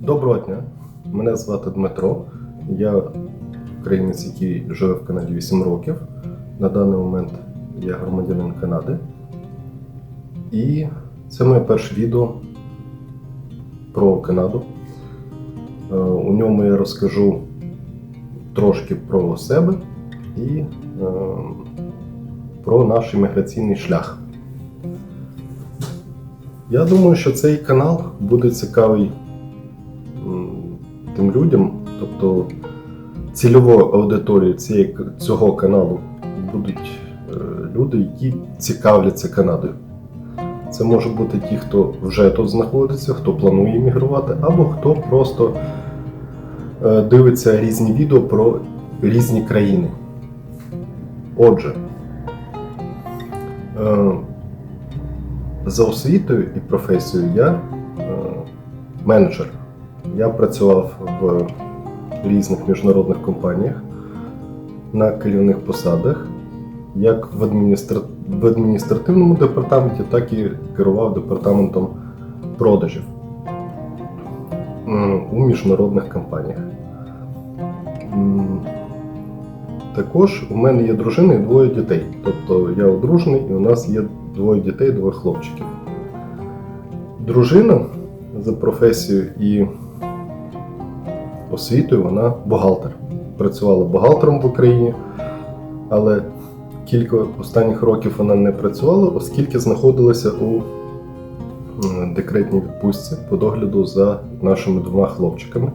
Доброго дня, мене звати Дмитро, я українець, який живе в Канаді 8 років. На даний момент я громадянин Канади. І це моє перше відео про Канаду. У ньому я розкажу трошки про себе і про наш імміграційний шлях. Я думаю, що цей канал буде цікавий тим людям, тобто цільовою аудиторією цього каналу будуть люди, які цікавляться Канадою. Це може бути ті, хто вже тут знаходиться, хто планує іммігрувати, або хто просто дивиться різні відео про різні країни. Отже, за освітою і професією я менеджер. Я працював в різних міжнародних компаніях на керівних посадах, як в адміністративному департаменті, так і керував департаментом продажів у міжнародних компаніях. Також у мене є дружина і двоє дітей. Тобто я одружений і у нас є двоє дітей, двоє хлопчиків. Дружина за професією і освітою, вона бухгалтер. Працювала бухгалтером в Україні, але кілька останніх років вона не працювала, оскільки знаходилася у декретній відпустці по догляду за нашими двома хлопчиками.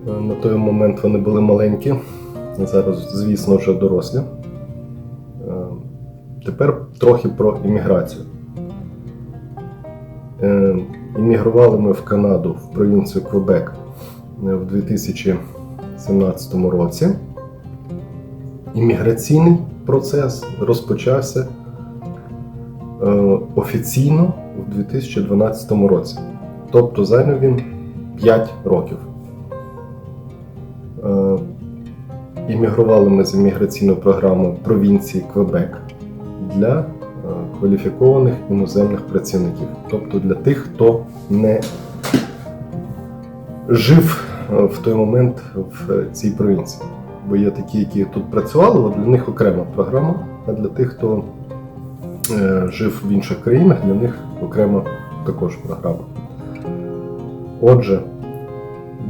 На той момент вони були маленькі, зараз, звісно, вже дорослі. Тепер трохи про імміграцію. Іммігрували ми в Канаду, в провінцію Квебек в 2017 році. Імміграційний процес розпочався офіційно у 2012 році. Тобто зайняв він 5 років. Іммігрували ми з імміграційною програмою провінції Квебек для кваліфікованих іноземних працівників. Тобто для тих, хто не жив в той момент в цій провінції. Бо є такі, які тут працювали, от для них окрема програма, а для тих, хто жив в інших країнах, для них окрема також програма. Отже,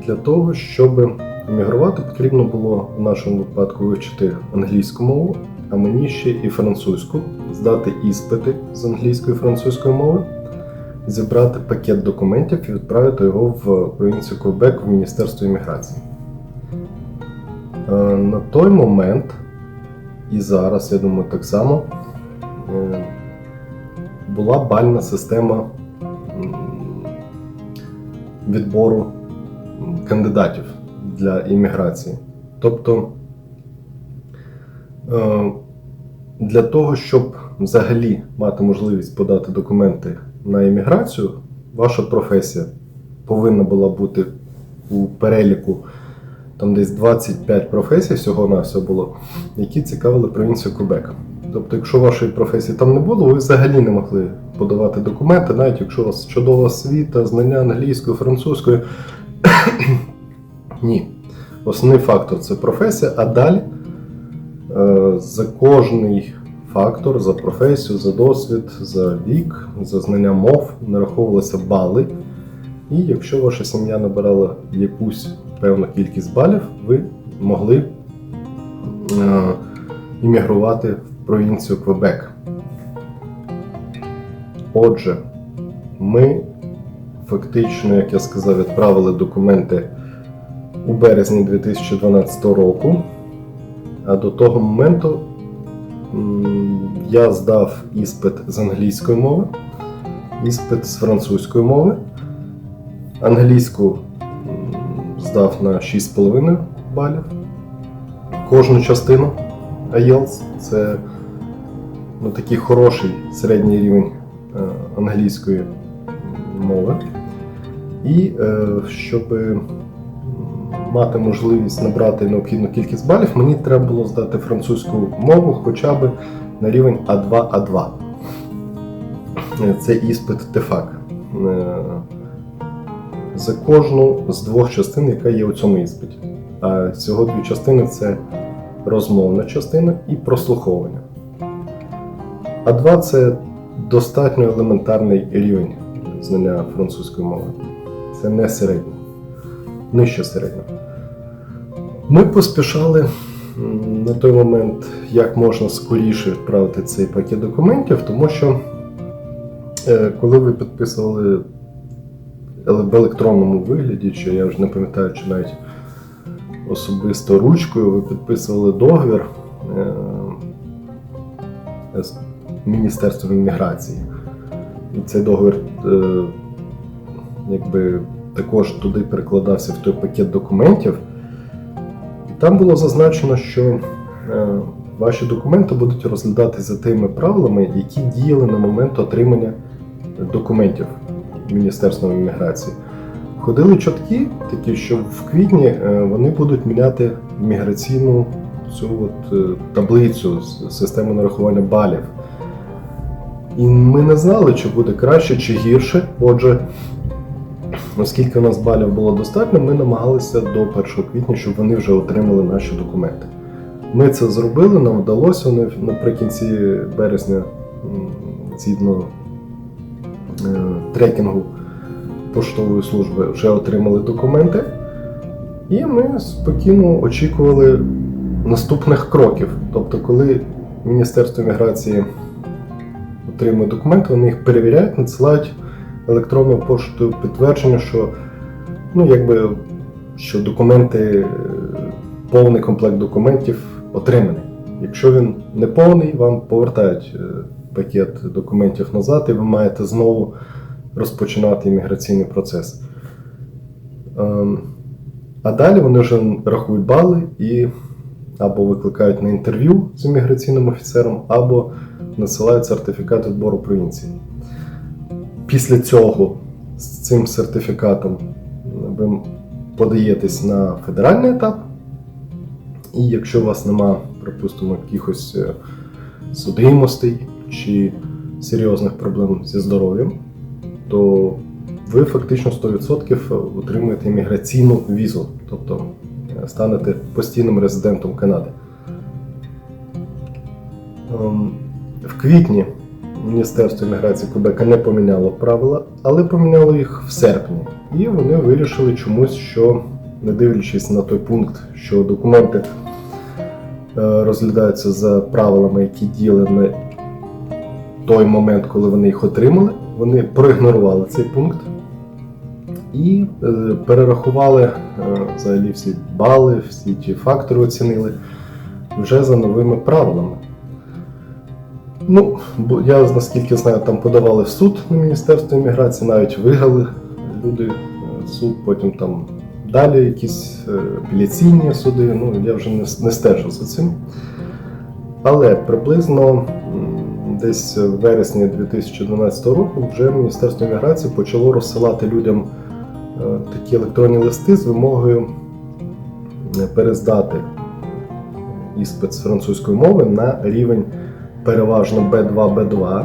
для того, щоб іммігрувати, потрібно було в нашому випадку вивчити англійську мову, а мені ще і французьку, здати іспити з англійської і французької мови, зібрати пакет документів і відправити його в провінцію Квебек в Міністерство імміграції. На той момент, і зараз, я думаю, так само, була бальна система відбору кандидатів для імміграції. Тобто, для того, щоб взагалі мати можливість подати документи на імміграцію, ваша професія повинна була бути у переліку, там десь 25 професій всього-навсього було, які цікавили провінцію Квебек. Тобто, якщо вашої професії там не було, ви взагалі не могли подавати документи, навіть якщо у вас чудова освіта, знання англійської, французької. Ні. Основний фактор – це професія, а далі за кожний фактор, за професію, за досвід, за вік, за знання мов нараховувалися бали. І якщо ваша сім'я набирала якусь певну кількість балів, ви могли іммігрувати в провінцію Квебек. Отже, ми фактично, як я сказав, відправили документи у березні 2012 року, а до того моменту я здав іспит з англійської мови, іспит з французької мови, англійську здав на 6,5 балів, кожну частину IELTS, це такий хороший середній рівень англійської мови. І щоб мати можливість набрати необхідну кількість балів, мені треба було здати французьку мову хоча б на рівень А2-А2. Це іспит ТЕФАК. за кожну з двох частин, яка є у цьому іспиті. А всього дві частини – це розмовна частина і прослуховування. А2 – це достатньо елементарний рівень знання французької мови. Це не середній, нижче середнього. Ми поспішали на той момент як можна скоріше відправити цей пакет документів, тому що коли ви підписували в електронному вигляді, чи я вже не пам'ятаю, чи навіть особисто ручкою, ви підписували договір з Міністерством імміграції. І цей договір також туди перекладався в той пакет документів. І там було зазначено, що ваші документи будуть розглядатися за тими правилами, які діяли на момент отримання документів Міністерством імміграції. Ходили чутки такі, що в квітні вони будуть міняти міграційну цю таблицю, систему нарахування балів. І ми не знали, чи буде краще, чи гірше. Отже, оскільки у нас балів було достатньо, ми намагалися до 1 квітня, щоб вони вже отримали наші документи. Ми це зробили, нам вдалося, вони наприкінці березня, згідно трекінгу поштової служби, вже отримали документи. І ми спокійно очікували наступних кроків. Тобто, коли Міністерство імміграції отримує документи, вони їх перевіряють, надсилають електронною поштою підтвердження, що документи, повний комплект документів отриманий. Якщо він не повний, вам повертають пакет документів назад, і ви маєте знову розпочинати імміграційний процес. А далі вони вже рахують бали і або викликають на інтерв'ю з імміграційним офіцером, або насилають сертифікат відбору провінції. Після цього з цим сертифікатом ви подаєтесь на федеральний етап, і якщо у вас нема, припустимо, якихось судимостей чи серйозних проблем зі здоров'ям, то ви фактично 100% отримуєте імміграційну візу, тобто станете постійним резидентом Канади. В квітні Міністерство імміграції Квебека не поміняло правила, але поміняло їх в серпні. І вони вирішили чомусь, що, не дивлячись на той пункт, що документи розглядаються за правилами, які діяли на той момент, коли вони їх отримали, вони проігнорували цей пункт і перерахували взагалі всі бали, всі ті фактори оцінили вже за новими правилами. Я, наскільки знаю, там подавали в суд на Міністерство імміграції, навіть виграли люди суд, потім там далі якісь апеляційні суди, я вже не стежу за цим. Але приблизно десь в вересні 2012 року вже Міністерство імміграції почало розсилати людям такі електронні листи з вимогою перездати іспит з французької мови на рівень переважно B2, B2.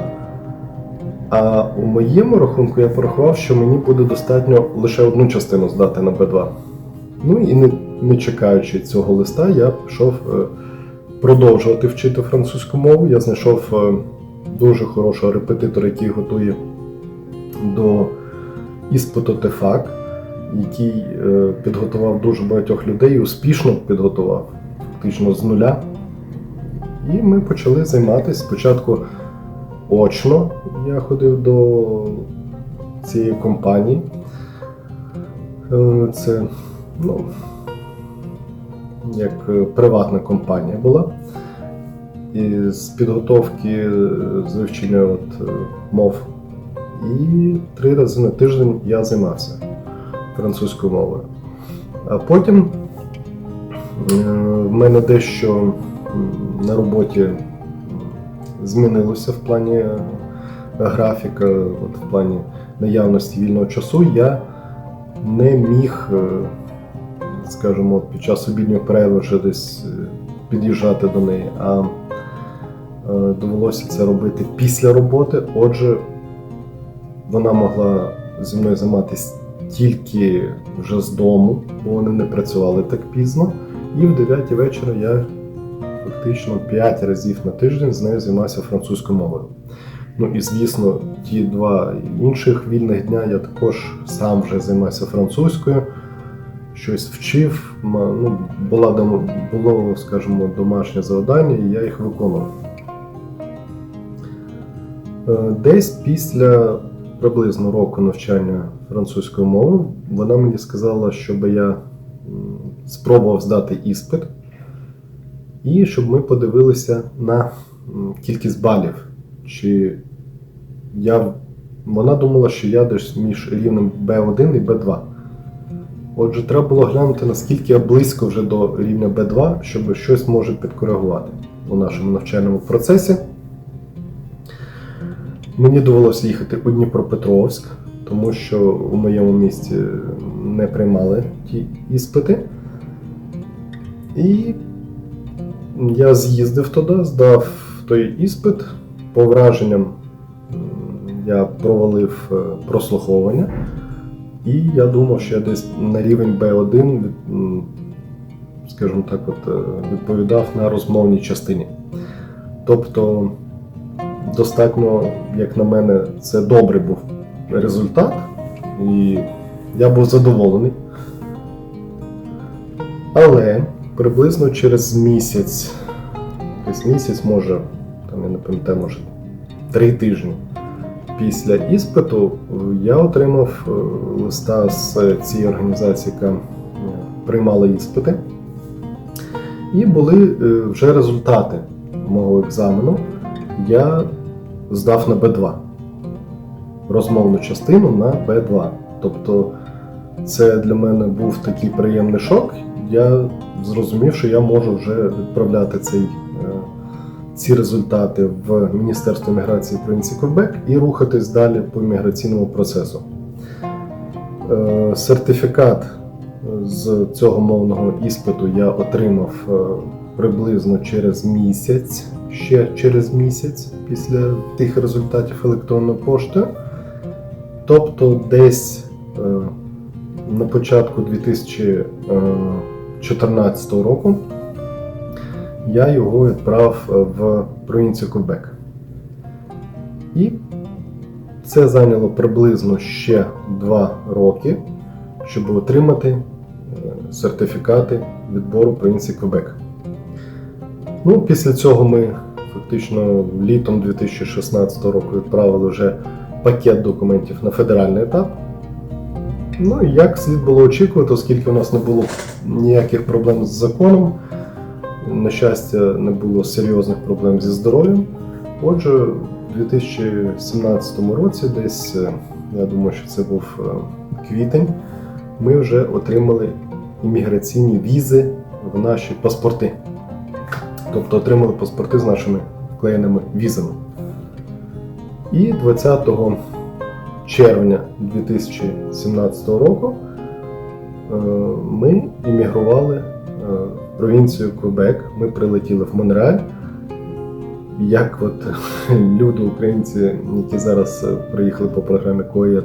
А у моєму рахунку я порахував, що мені буде достатньо лише одну частину здати на B2. І не чекаючи цього листа, я пішов продовжувати вчити французьку мову. Я знайшов дуже хорошого репетитора, який готує до іспиту TEFAK, який підготував дуже багатьох людей і успішно підготував, фактично з нуля. І ми почали займатися. Спочатку очно я ходив до цієї компанії. Це, як приватна компанія була. І з підготовки, з вивчення мов. І 3 рази на тиждень я займався французькою мовою. А потім в мене дещо на роботі змінилося в плані графіка, в плані наявності вільного часу. Я не міг, скажімо, під час обідньої перерви вже десь під'їжджати до неї, а довелося це робити після роботи. Отже, вона могла зі мною займатися тільки вже з дому, бо вони не працювали так пізно. І в 9 вечора я фактично 5 разів на тиждень з нею займався французькою мовою. Ну і звісно, ті 2 інших вільних дня я також сам вже займався французькою, щось вчив, було, скажімо, домашнє завдання, і я їх виконував. Десь після приблизно року навчання французької мови вона мені сказала, щоб я спробував здати іспит і щоб ми подивилися на кількість балів. Вона думала, що я десь між рівнем B1 і B2. Отже, треба було глянути, наскільки я близько вже до рівня B2, щоб щось може підкоригувати у нашому навчальному процесі. Мені довелося їхати у Дніпропетровськ, тому що у моєму місті не приймали ті іспити. І я з'їздив туди, здав той іспит. По враженням я провалив прослуховування. І я думав, що я десь на рівень B1, скажімо так, відповідав на розмовній частині. Тобто, достатньо, як на мене, це добрий був результат, і я був задоволений. Але приблизно через місяць, може, я не пам'ятаю, може 3 тижні після іспиту, я отримав листа з цієї організації, яка приймала іспити. І були вже результати мого екзамену. Я здав на B2. Розмовну частину на B2. Тобто це для мене був такий приємний шок. Я зрозумів, що я можу вже відправляти ці результати в Міністерство імміграції провінції Квебек і рухатись далі по імміграційному процесу. Сертифікат з цього мовного іспиту я отримав приблизно через місяць, ще через місяць після тих результатів електронної пошти. Тобто десь на початку 2014 року я його відправив в провінцію Квебек. І це зайняло приблизно ще 2 роки, щоб отримати сертифікати відбору провінції Квебек. Ну, після цього ми фактично літом 2016 року відправили вже пакет документів на федеральний етап. Ну і як слід було очікувати, оскільки у нас не було ніяких проблем з законом, на щастя, не було серйозних проблем зі здоров'ям. Отже, у 2017 році, десь, я думаю, що це був квітень, ми вже отримали імміграційні візи в наші паспорти. Тобто отримали паспорти з нашими вклеєними візами. І 20 червня 2017 року ми іммігрували в провінцію Квебек. Ми прилетіли в Монреаль. Як люди, українці, які зараз приїхали по програмі КОЕД,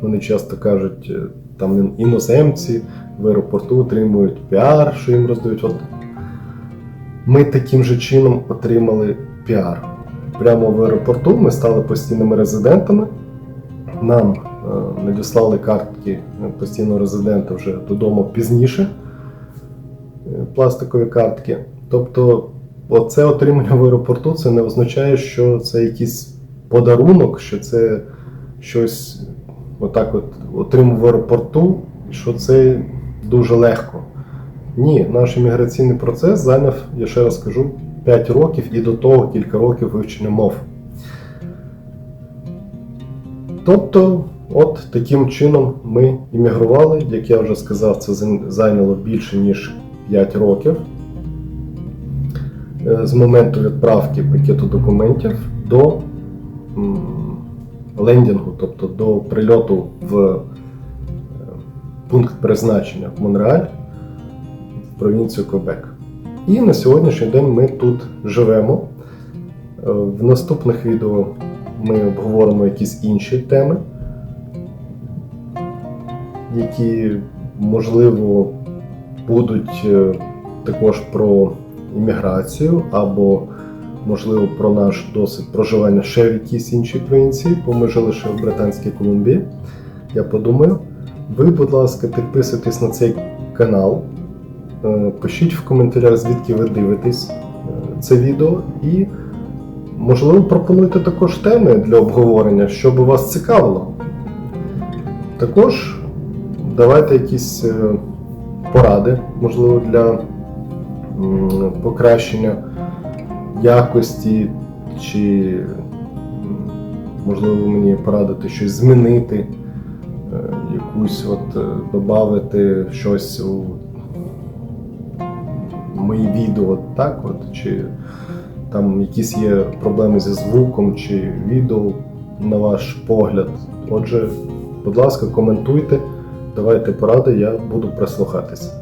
вони часто кажуть, там іноземці в аеропорту отримують піар, що їм роздають. Ми таким же чином отримали піар. Прямо в аеропорту ми стали постійними резидентами. Нам надіслали картки постійного резидента вже додому пізніше, пластикові картки. Тобто оце отримання в аеропорту, це не означає, що це якийсь подарунок, що це щось отримав в аеропорту, що це дуже легко. Ні, наш імміграційний процес зайняв, я ще раз кажу, 5 років і до того кілька років вивчення мов. Тобто, таким чином ми іммігрували, як я вже сказав, це зайняло більше ніж 5 років. З моменту відправки пакету документів до лендінгу, тобто до прильоту в пункт призначення в Монреаль, в провінцію Квебек. І на сьогоднішній день ми тут живемо. В наступних відео ми обговоримо якісь інші теми. які, можливо, будуть також про імміграцію або, можливо, про наш досвід проживання ще в якійсь іншій провінції, бо ми жили ще в Британській Колумбії. Я подумаю. Ви, будь ласка, підписуйтесь на цей канал, пишіть в коментарях, звідки ви дивитесь це відео, і, можливо, пропонуйте також теми для обговорення, що би вас цікавило. Також давайте якісь поради, можливо, для покращення якості, чи, можливо, мені порадити щось змінити, якусь додати щось у мої відео, так от, чи там якісь є проблеми зі звуком чи відео, на ваш погляд. Отже, будь ласка, коментуйте, давайте поради, я буду прислухатися.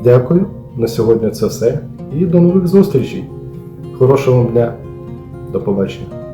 Дякую, на сьогодні це все і до нових зустрічей. Хорошого вам дня, до побачення.